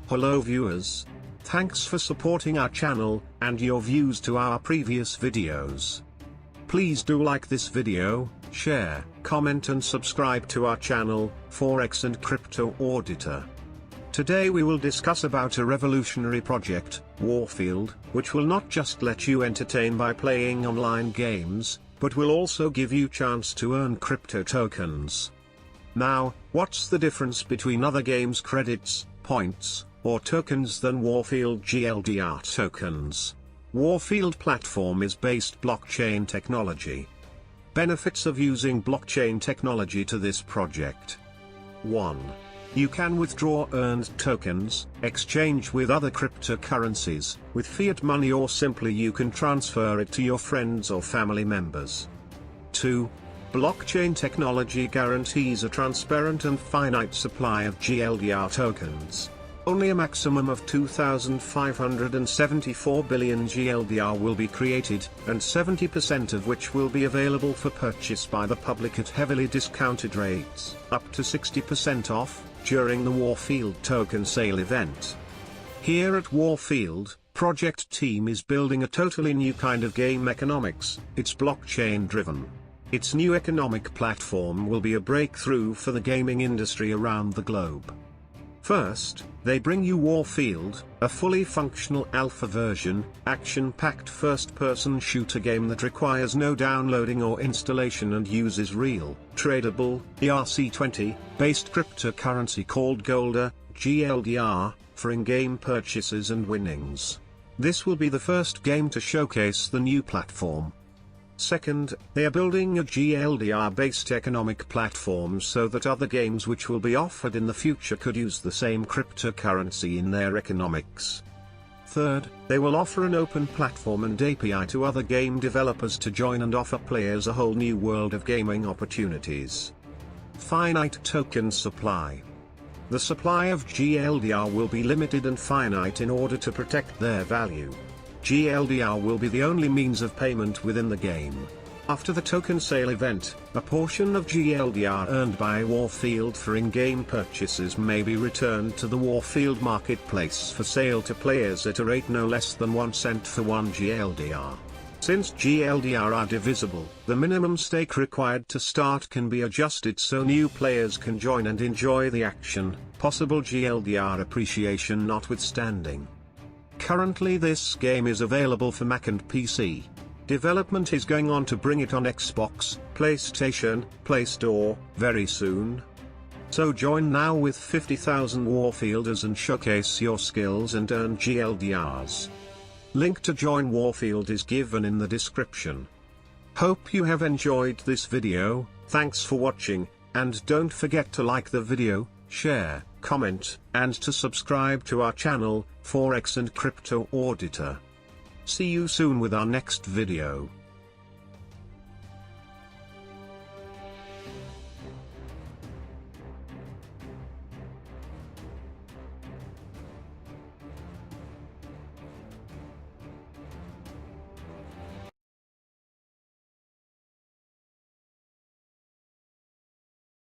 Hello viewers. Thanks for supporting our channel, and your views to our previous videos. Please do like this video, share, comment and subscribe to our channel, Forex and Crypto Auditor. Today we will discuss about a revolutionary project, Warfield, which will not just let you entertain by playing online games, but will also give you chance to earn crypto tokens. Now, what's the difference between other games credits, points, or tokens than Warfield GLDR tokens? Warfield platform is based blockchain technology. Benefits of using blockchain technology to this project. 1. You can withdraw earned tokens, exchange with other cryptocurrencies, with fiat money, or simply you can transfer it to your friends or family members. 2. Blockchain technology guarantees a transparent and finite supply of GLDR tokens. Only a maximum of 2,574 billion GLDR will be created, and 70% of which will be available for purchase by the public at heavily discounted rates, up to 60% off, during the Warfield token sale event. Here at Warfield, project team is building a totally new kind of game economics. It's blockchain driven. Its new economic platform will be a breakthrough for the gaming industry around the globe. First, they bring you Warfield, a fully functional alpha version, action-packed first-person shooter game that requires no downloading or installation and uses real, tradable, ERC20-based cryptocurrency called Golder, GLDR, for in-game purchases and winnings. This will be the first game to showcase the new platform. Second, they are building a GLDR-based economic platform so that other games which will be offered in the future could use the same cryptocurrency in their economics. Third, they will offer an open platform and API to other game developers to join and offer players a whole new world of gaming opportunities. Finite token supply. The supply of GLDR will be limited and finite in order to protect their value. GLDR will be the only means of payment within the game. After the token sale event, a portion of GLDR earned by Warfield for in-game purchases may be returned to the Warfield marketplace for sale to players at a rate no less than 1 cent for 1 GLDR. Since GLDR are divisible, the minimum stake required to start can be adjusted so new players can join and enjoy the action, possible GLDR appreciation notwithstanding. Currently this game is available for Mac and PC. Development is going on to bring it on Xbox, PlayStation, Play Store, very soon. So join now with 50,000 Warfielders and showcase your skills and earn GLDRs. Link to join Warfield is given in the description. Hope you have enjoyed this video, thanks for watching, and don't forget to like the video, share, comment, and to subscribe to our channel, Forex and Crypto Auditor. See you soon with our next video.